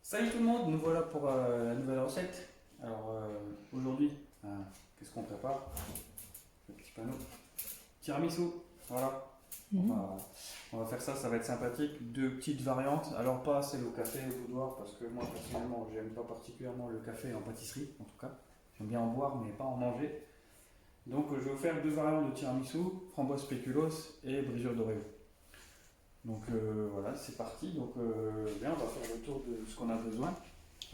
Salut tout le monde, nous voilà pour la nouvelle recette. Alors aujourd'hui, qu'est-ce qu'on prépare? Le petit panneau. Tiramisu, voilà. On va, on va faire ça, ça va être sympathique. Deux petites variantes. Alors pas celle au café au boudoir parce que moi personnellement j'aime pas particulièrement le café en pâtisserie en tout cas. J'aime bien en boire mais pas en manger. Donc je vais vous faire deux variantes de tiramisu, framboise spéculoos et brisure d'oreo. Donc voilà, c'est parti. Donc bien, on va faire le tour de ce qu'on a besoin.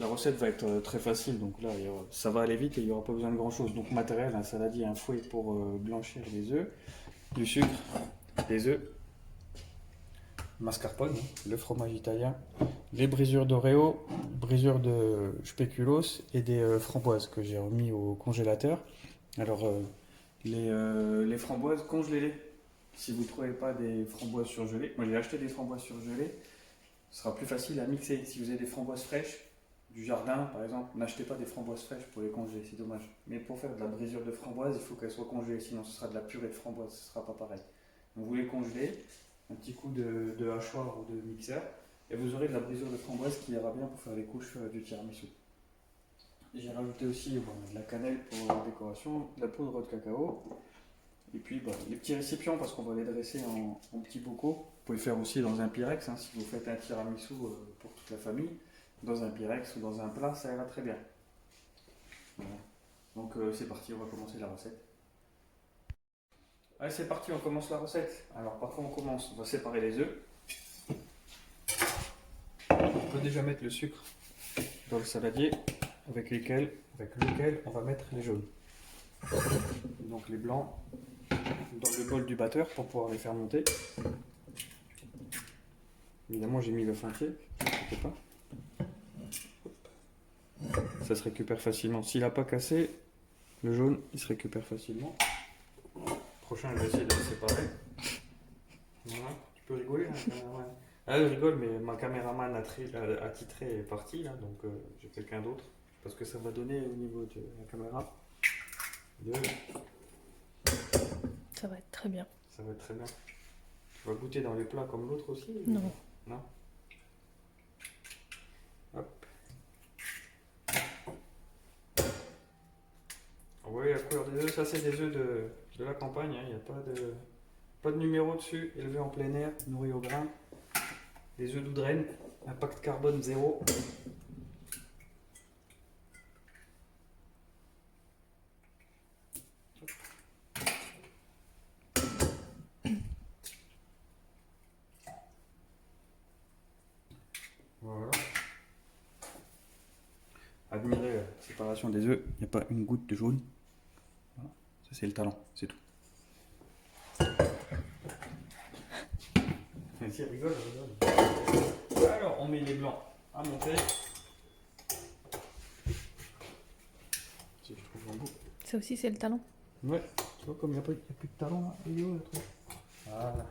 La recette va être très facile, donc là ça va aller vite et il n'y aura pas besoin de grand chose. Donc matériel, un saladier, un fouet pour blanchir les œufs, du sucre, des œufs, mascarpone, le fromage italien, les brisures d'oreo, brisures de spéculoos et des framboises que j'ai remis au congélateur. Alors les framboises, congelez-les. Si vous ne trouvez pas des framboises surgelées, moi j'ai acheté des framboises surgelées, ce sera plus facile à mixer. Si vous avez des framboises fraîches, du jardin par exemple, n'achetez pas des framboises fraîches pour les congeler, c'est dommage. Mais pour faire de la brisure de framboise, il faut qu'elles soient congelées, sinon ce sera de la purée de framboise, ce sera pas pareil. Donc vous les congelez, un petit coup de hachoir ou de mixeur, et vous aurez de la brisure de framboise qui ira bien pour faire les couches du tiramisu. J'ai rajouté aussi de la cannelle pour la décoration, de la poudre de cacao, et puis les petits récipients, parce qu'on va les dresser en petits bocaux. Vous pouvez le faire aussi dans un pyrex, si vous faites un tiramisu pour toute la famille. Dans un pyrex ou dans un plat, ça ira très bien. Voilà. Donc c'est parti, on va commencer la recette. Allez, c'est parti, on commence la recette. Alors par contre, on va séparer les œufs. On peut déjà mettre le sucre dans le saladier avec lequel on va mettre les jaunes. Donc les blancs dans le bol du batteur pour pouvoir les faire monter. Évidemment, j'ai mis l'œuf entier, je sais pas. Ça se récupère facilement. S'il n'a pas cassé, le jaune, il se récupère facilement. Prochain, je vais essayer de le séparer. Voilà. Tu peux rigoler, hein, caméraman. Ah, je rigole, mais ma caméraman attitré est parti, là, donc j'ai quelqu'un d'autre. Parce que ça va donner au niveau de la caméra. Ça va être très bien. Ça va être très bien. Tu vas goûter dans les plats comme l'autre aussi? Non. Non. Hop. Oui, la couleur des œufs, ça c'est des œufs de la campagne, il n'y a pas de numéro dessus, élevés en plein air, nourris au grain. Des œufs d'Oudrenne, impact carbone 0. Voilà. Admirez la séparation des œufs, il n'y a pas une goutte de jaune. Voilà. Ça c'est le talent, c'est tout. Si, rigole. Alors, on met les blancs à monter. Si je trouve un bout. Ça aussi, c'est le talent. Ouais, tu vois, comme il n'y a plus de talent là, il est où le truc? Voilà.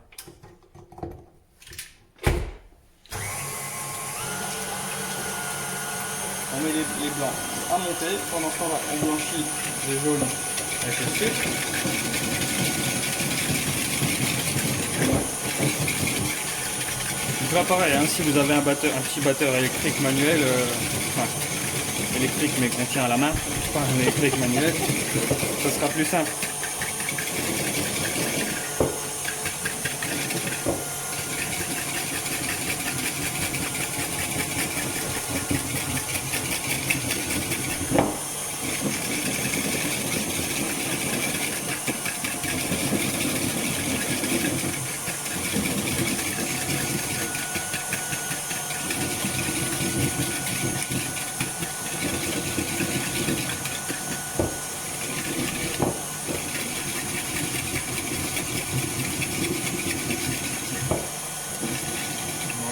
On met les blancs à monter. Pendant ce temps-là, on blanchit les jaunes avec le sucre. Donc là pareil, hein, si vous avez un petit batteur électrique manuel, enfin électrique mais qu'on tient à la main, pas un électrique manuel, ça sera plus simple.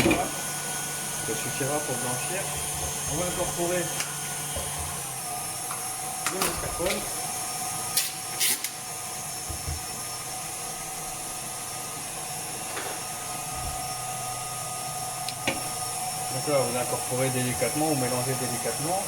Voilà, ça suffira pour blanchir. On va incorporer le mascarpone. Donc là, vous incorporez délicatement, vous mélangez délicatement.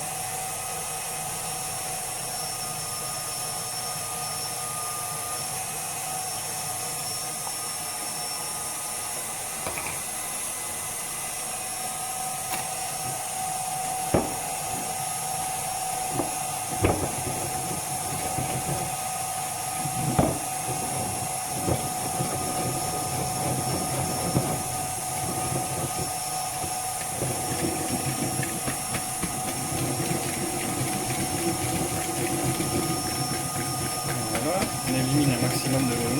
maximum de volume.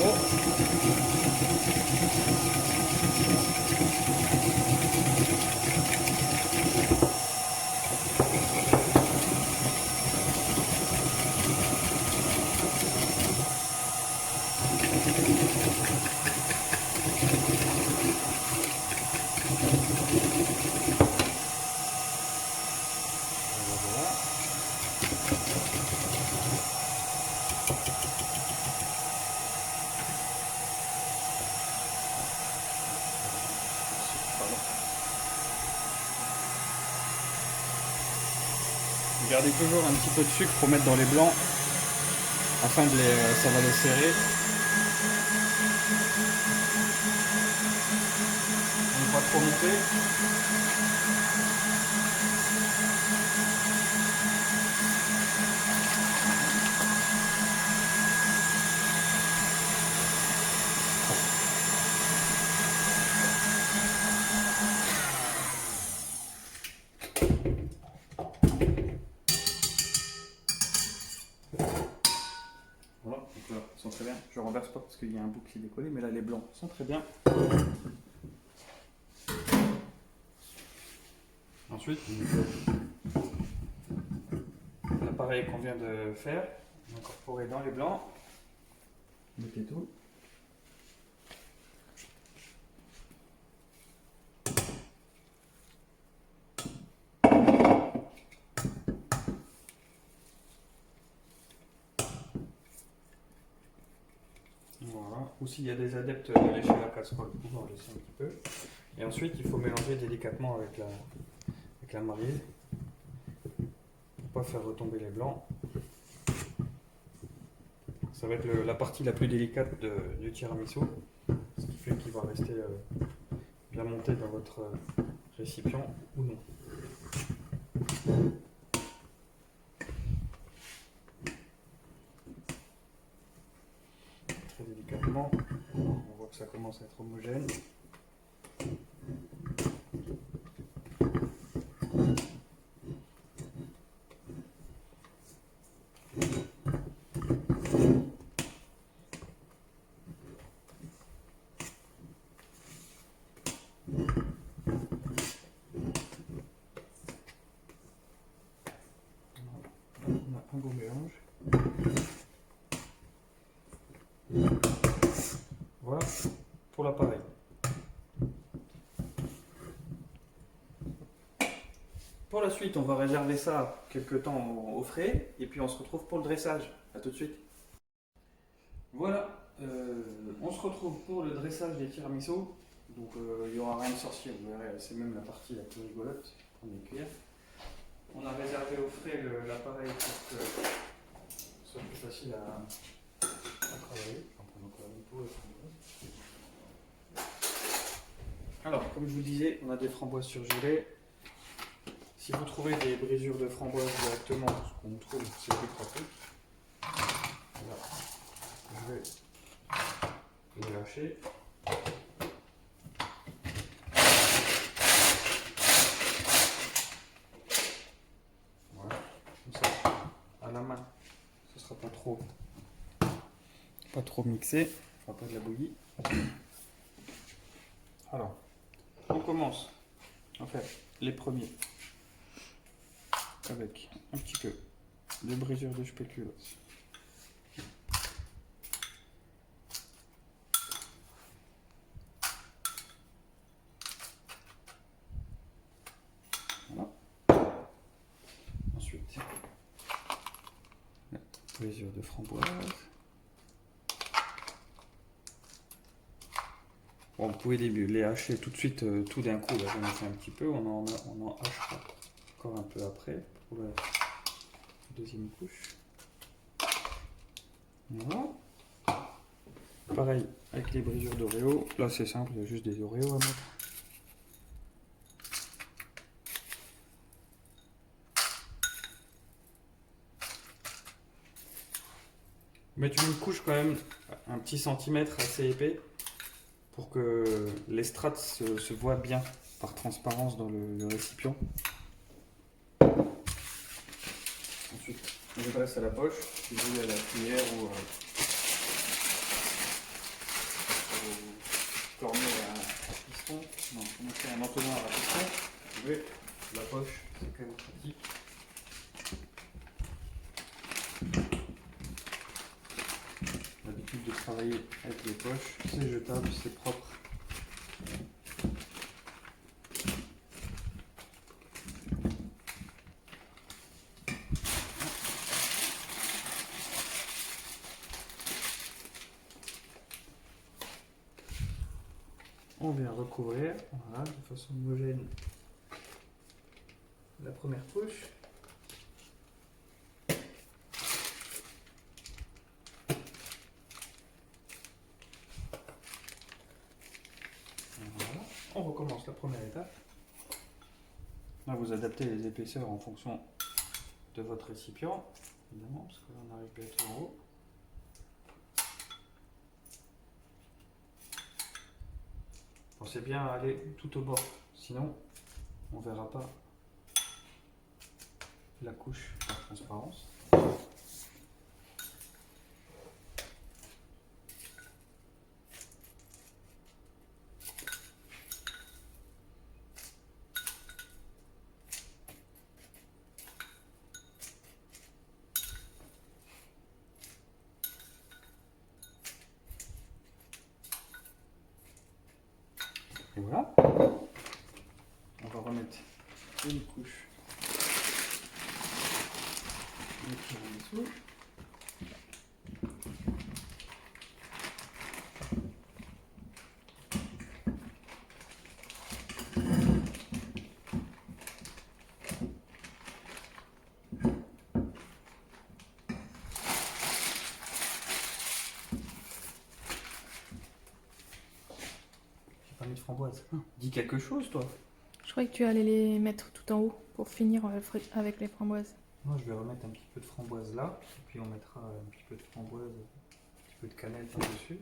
Voilà. Gardez toujours un petit peu de sucre pour mettre dans les blancs afin de ça va les serrer. On ne va pas trop monter. Voilà, donc là, ils sont très bien. Je renverse pas parce qu'il y a un bout qui est décollé, mais là les blancs sont très bien. Ensuite, l'appareil qu'on vient de faire, incorporé dans les blancs. Mettez tout. Voilà. Ou s'il y a des adeptes de lécher la casserole, vous pouvez en laisser un petit peu. Et ensuite, il faut mélanger délicatement avec la maryse pour pas faire retomber les blancs. Ça va être la partie la plus délicate du tiramisu, ce qui fait qu'il va rester bien monté dans votre récipient ou non. Très délicatement, on voit que ça commence à être homogène. On a un beau mélange. Voilà pour l'appareil. Pour la suite, on va réserver ça quelques temps au frais et puis on se retrouve pour le dressage. A tout de suite. Voilà, on se retrouve pour le dressage des tiramisu. Donc il n'y aura rien de sorcier, vous verrez, c'est même la partie la plus rigolote. On est cuire. On a réservé au frais l'appareil pour que ce soit plus facile à travailler. Alors, comme je vous disais, on a des framboises surgelées. Si vous trouvez des brisures de framboises directement, ce qu'on trouve, c'est plus pratique. Voilà. Je vais les lâcher. Voilà, comme ça, à la main, ce sera pas trop mixé, il fera pas de la bouillie. Alors, on commence à faire les premiers avec un petit peu de brisure de spéculoos. Voilà. Ensuite, la brisure de framboise. Bon, vous pouvez les hacher tout de suite, tout d'un coup. Là, j'en ai fait un petit peu. On en hachera encore un peu après pour la deuxième couche. Voilà. Pareil avec les brisures d'Oreo. Là, c'est simple, il y a juste des Oreos à mettre. Mettre une couche quand même, un petit centimètre assez épais, pour que les strates se voient bien par transparence dans le récipient. Ensuite, on le dresse à la poche, si vous voulez à la cuillère ou c'est un entonnoir à peu près. Vous voyez, la poche, c'est quand même pratique. L'habitude de travailler avec les poches, c'est jetable, c'est propre. On vient recouvrir, voilà, de façon homogène la première couche. Voilà. On recommence la première étape. Là, vous adaptez les épaisseurs en fonction de votre récipient, évidemment, parce que là, on arrive bientôt en haut. Pensez bien à aller tout au bord, sinon on ne verra pas la couche par transparence. Et voilà. On va remettre une couche de tiramisu. J'ai pas mis de framboise. Dis quelque chose, toi. Je croyais que tu allais les mettre tout en haut pour finir avec les framboises. Moi, je vais remettre un petit peu de framboise là, et puis on mettra un petit peu de framboise, un petit peu de cannelle par-dessus.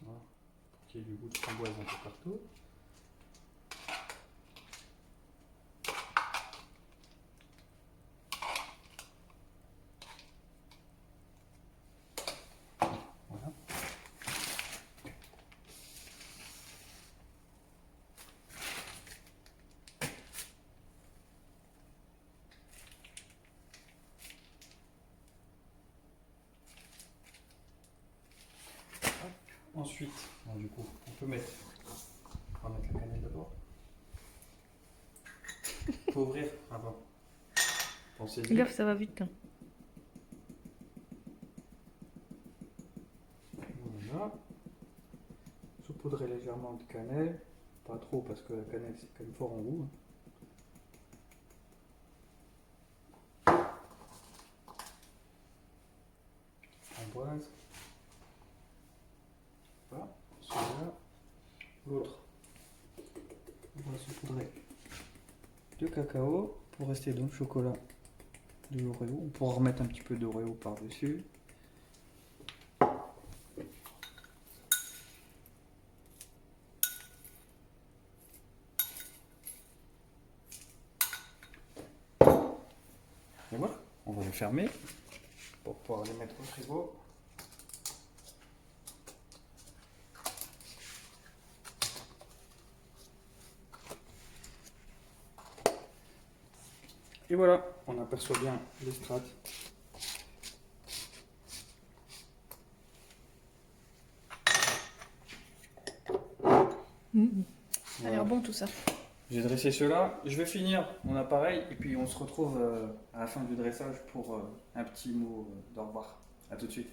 Voilà, pour qu'il y ait du goût de framboise un peu partout. Voilà. Ensuite, bon, du coup, on va mettre la cannelle d'abord. Faut ouvrir avant. Pensez-y. Fais gaffe, ça va vite. Hein. Voilà. Saupoudrer légèrement de cannelle. Pas trop parce que la cannelle c'est quand même fort en goût. Framboise. Voilà. Celui-là. L'autre. On va saupoudrer de cacao pour rester dans le chocolat de l'Oreo. On pourra remettre un petit peu d'Oreo par-dessus. Et voilà, on va les fermer pour pouvoir les mettre au frigo. Et voilà, on aperçoit bien les strates. Ça a l'air bon tout ça. J'ai dressé ceux-là. Je vais finir mon appareil et puis on se retrouve à la fin du dressage pour un petit mot d'au revoir. A tout de suite.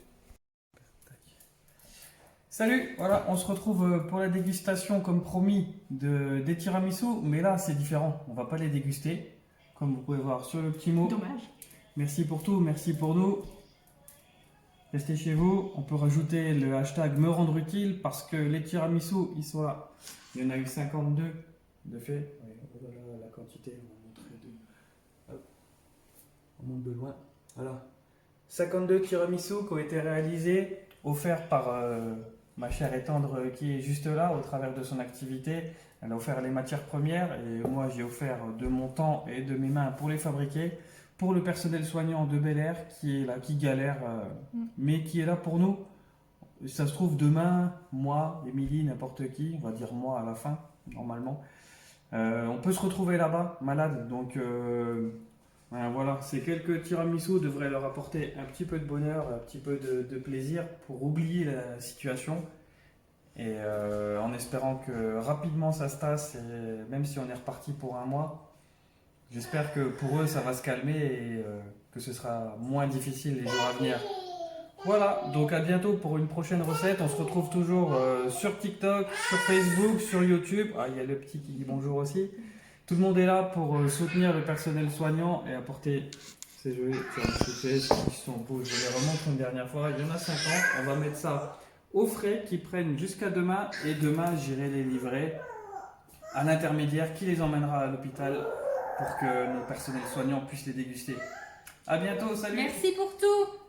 Salut, voilà, on se retrouve pour la dégustation comme promis des tiramisu, mais là c'est différent, on va pas les déguster, comme vous pouvez voir sur le petit mot. Dommage. Merci pour tout, merci pour nous. Restez chez vous, on peut rajouter le hashtag me rendre utile parce que les tiramisu, ils sont là. Il y en a eu 52 de fait. Voilà la quantité, on va montrer de... Hop. On monte de loin. Voilà. 52 tiramisu qui ont été réalisés, offerts par ma chère et tendre qui est juste là au travers de son activité. Elle a offert les matières premières et moi j'ai offert de mon temps et de mes mains pour les fabriquer. Pour le personnel soignant de Bel Air qui est là, qui galère, mais qui est là pour nous. Ça se trouve demain, moi, Émilie, n'importe qui, on va dire moi à la fin, normalement. On peut se retrouver là-bas, malade. Donc voilà, ces quelques tiramisu devraient leur apporter un petit peu de bonheur, un petit peu de plaisir pour oublier la situation. Et en espérant que rapidement ça se tasse, et même si on est reparti pour un mois, j'espère que pour eux ça va se calmer et que ce sera moins difficile les jours à venir. Voilà, donc à bientôt pour une prochaine recette. On se retrouve toujours sur TikTok, sur Facebook, sur YouTube. Ah, il y a le petit qui dit bonjour aussi. Tout le monde est là pour soutenir le personnel soignant et apporter ces jolis qui sont beaux. Je les remontre une dernière fois. Il y en a 50. On va mettre ça au frais qui prennent jusqu'à demain. Et demain, j'irai les livrer à l'intermédiaire qui les emmènera à l'hôpital pour que nos personnels soignants puissent les déguster. À bientôt, salut! Merci pour tout!